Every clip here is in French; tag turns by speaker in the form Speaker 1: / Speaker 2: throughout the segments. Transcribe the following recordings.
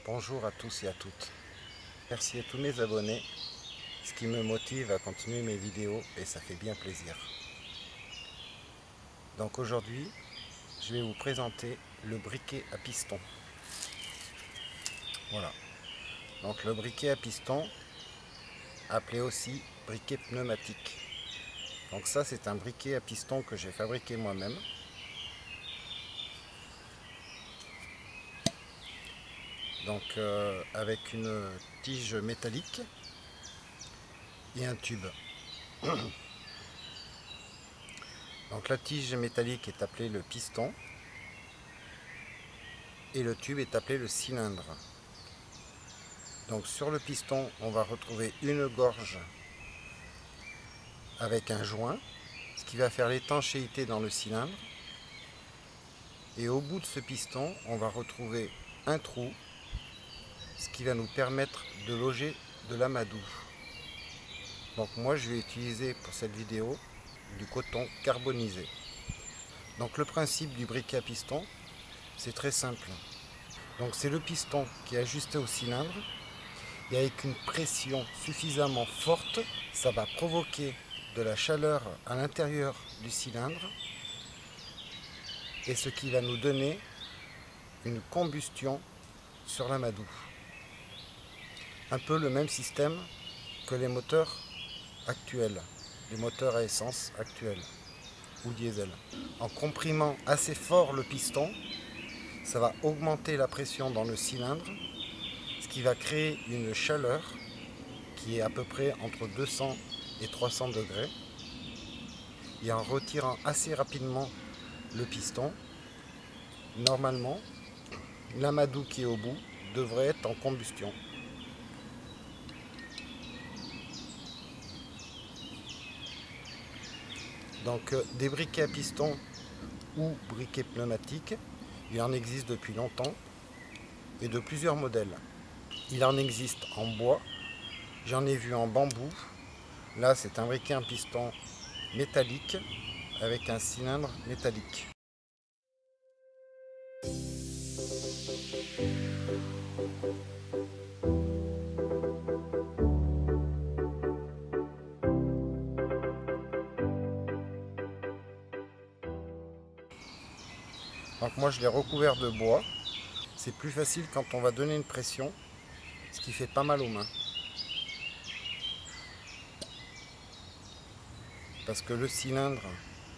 Speaker 1: Bonjour à tous et à toutes. Merci à tous mes abonnés, ce qui me motive à continuer mes vidéos et ça fait bien plaisir. Donc aujourd'hui, je vais vous présenter le briquet à piston. Voilà. Donc le briquet à piston, appelé aussi briquet pneumatique. Donc ça, c'est un briquet à piston que j'ai fabriqué moi-même. Donc avec une tige métallique et un tube. Donc la tige métallique est appelée le piston et le tube est appelé le cylindre. Donc sur le piston, on va retrouver une gorge avec un joint, ce qui va faire l'étanchéité dans le cylindre. Et au bout de ce piston, on va retrouver un trou, ce qui va nous permettre de loger de l'amadou. Donc moi je vais utiliser pour cette vidéo du coton carbonisé. Donc le principe du briquet à piston, c'est très simple. Donc c'est le piston qui est ajusté au cylindre et avec une pression suffisamment forte, ça va provoquer de la chaleur à l'intérieur du cylindre et ce qui va nous donner une combustion sur l'amadou. Un peu le même système que les moteurs actuels, les moteurs à essence actuels ou diesel. En comprimant assez fort le piston, ça va augmenter la pression dans le cylindre, ce qui va créer une chaleur qui est à peu près entre 200 et 300 degrés. Et en retirant assez rapidement le piston, normalement, l'amadou qui est au bout devrait être en combustion. Donc des briquets à piston ou briquets pneumatiques, il en existe depuis longtemps et de plusieurs modèles. Il en existe en bois, j'en ai vu en bambou. Là c'est un briquet à piston métallique avec un cylindre métallique. Donc moi je l'ai recouvert de bois. C'est plus facile quand on va donner une pression, ce qui fait pas mal aux mains. Parce que le cylindre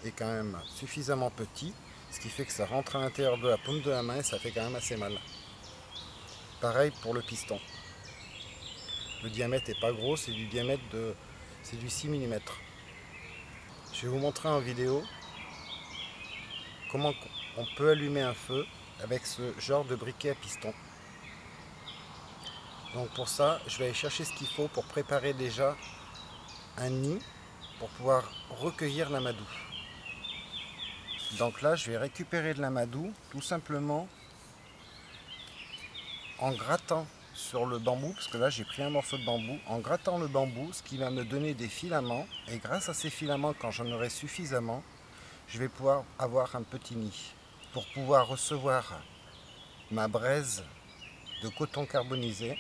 Speaker 1: est quand même suffisamment petit, ce qui fait que ça rentre à l'intérieur de la paume de la main et ça fait quand même assez mal. Pareil pour le piston. Le diamètre n'est pas gros, c'est du diamètre de... c'est du 6 mm. Je vais vous montrer en vidéo comment on peut allumer un feu avec ce genre de briquet à piston. Donc pour ça, je vais aller chercher ce qu'il faut pour préparer déjà un nid pour pouvoir recueillir l'amadou. Donc là, je vais récupérer de l'amadou tout simplement en grattant sur le bambou, parce que là j'ai pris un morceau de bambou, en grattant le bambou, ce qui va me donner des filaments, et grâce à ces filaments, quand j'en aurai suffisamment, je vais pouvoir avoir un petit nid pour pouvoir recevoir ma braise de coton carbonisé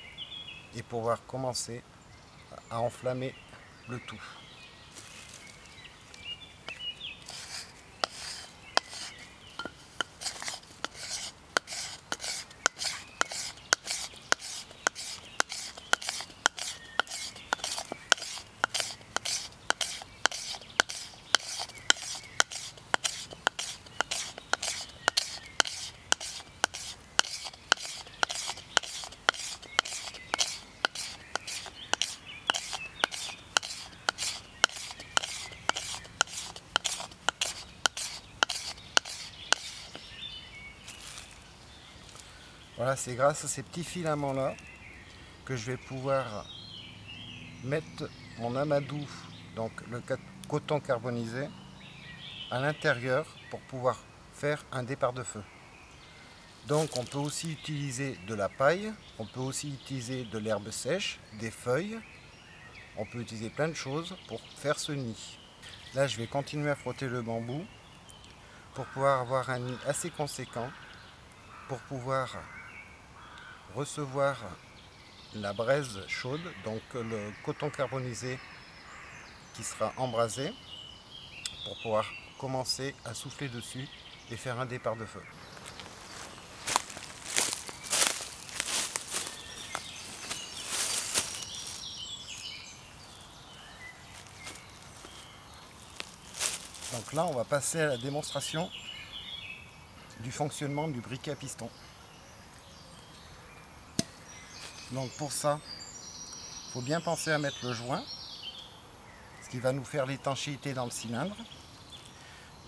Speaker 1: et pouvoir commencer à enflammer le tout. Voilà, c'est grâce à ces petits filaments là que je vais pouvoir mettre mon amadou, donc le coton carbonisé, à l'intérieur pour pouvoir faire un départ de feu. Donc on peut aussi utiliser de la paille, on peut aussi utiliser de l'herbe sèche, des feuilles, On peut utiliser plein de choses pour faire ce nid. Là, je vais continuer à frotter le bambou pour pouvoir avoir un nid assez conséquent, pour pouvoir recevoir la braise chaude, donc le coton carbonisé qui sera embrasé, pour pouvoir commencer à souffler dessus et faire un départ de feu. Donc là, on va passer à la démonstration du fonctionnement du briquet à piston. Donc pour ça, il faut bien penser à mettre le joint, ce qui va nous faire l'étanchéité dans le cylindre.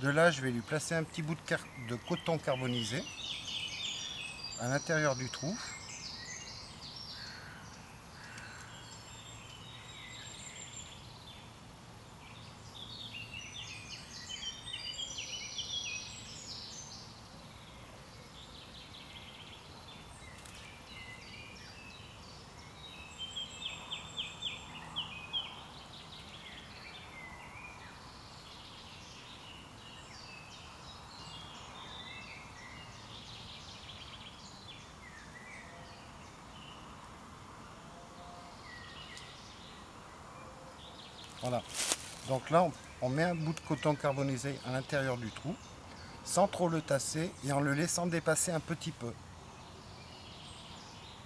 Speaker 1: De là, je vais lui placer un petit bout de coton carbonisé à l'intérieur du trou. Voilà. Donc là, on met un bout de coton carbonisé à l'intérieur du trou, sans trop le tasser et en le laissant dépasser un petit peu.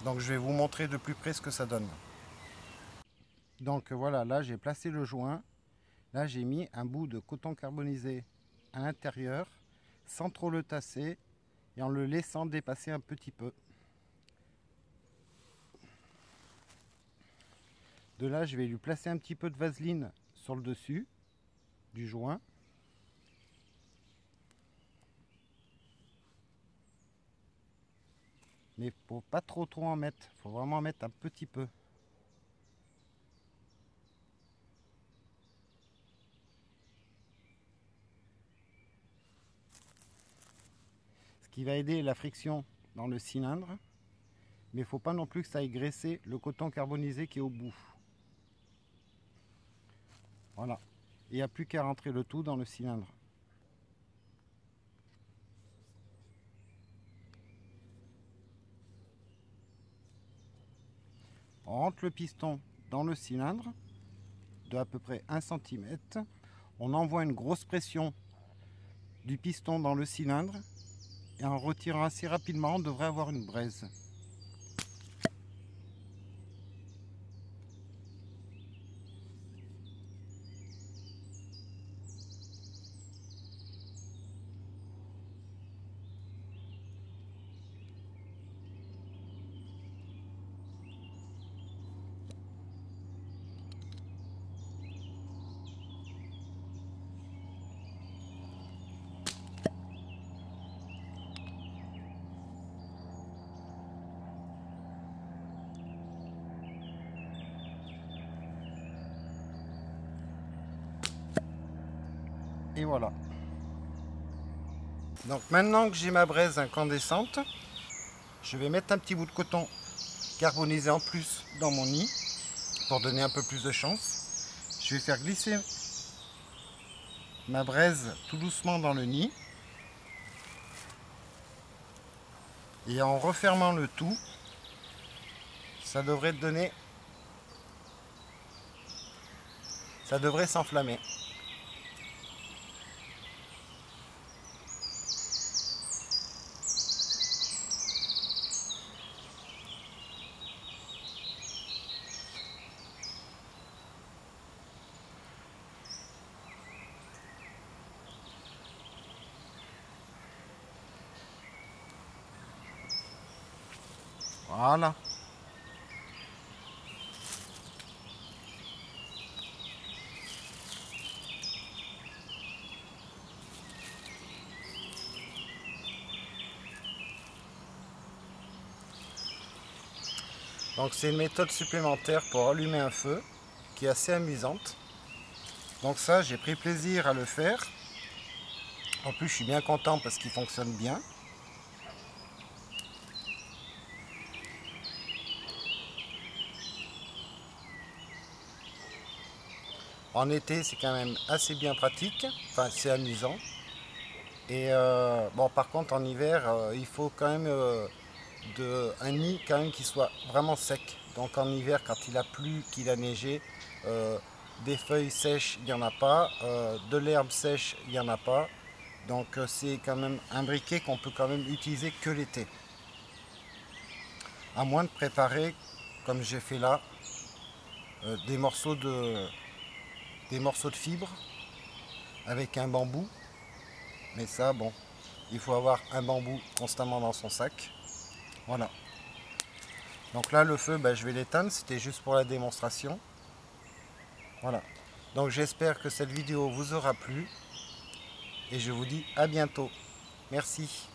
Speaker 1: Donc je vais vous montrer de plus près ce que ça donne. Donc voilà, là j'ai placé le joint. Là j'ai mis un bout de coton carbonisé à l'intérieur, sans trop le tasser et en le laissant dépasser un petit peu. De là, je vais lui placer un petit peu de vaseline sur le dessus du joint. Mais il ne faut pas trop en mettre, il faut vraiment en mettre un petit peu. Ce qui va aider la friction dans le cylindre. Mais il ne faut pas non plus que ça aille graisser le coton carbonisé qui est au bout. Voilà. Il n'y a plus qu'à rentrer le tout dans le cylindre. On rentre le piston dans le cylindre de à peu près 1 cm. On envoie une grosse pression du piston dans le cylindre et en retirant assez rapidement, on devrait avoir une braise. Et voilà. Donc maintenant que j'ai ma braise incandescente, je vais mettre un petit bout de coton carbonisé en plus dans mon nid pour donner un peu plus de chance. Je vais faire glisser ma braise tout doucement dans le nid. Et en refermant le tout, ça devrait donner... Ça devrait s'enflammer. Voilà. Donc c'est une méthode supplémentaire pour allumer un feu qui est assez amusante. Donc ça, j'ai pris plaisir à le faire. En plus, je suis bien content parce qu'il fonctionne bien. En été, c'est quand même assez bien pratique, enfin c'est amusant. Et bon, par contre, en hiver, il faut quand même un nid quand même qui soit vraiment sec. Donc en hiver, quand il a plu, qu'il a neigé, euh, des feuilles sèches, il n'y en a pas, de l'herbe sèche, il n'y en a pas. Donc c'est quand même un briquet qu'on peut quand même utiliser que l'été. À moins de préparer, comme j'ai fait là, des des morceaux de fibre avec un bambou. Mais ça, bon, il faut avoir un bambou constamment dans son sac. Voilà. Donc là, le feu, ben, je vais l'éteindre. C'était juste pour la démonstration. Voilà. Donc j'espère que cette vidéo vous aura plu. Et je vous dis à bientôt. Merci.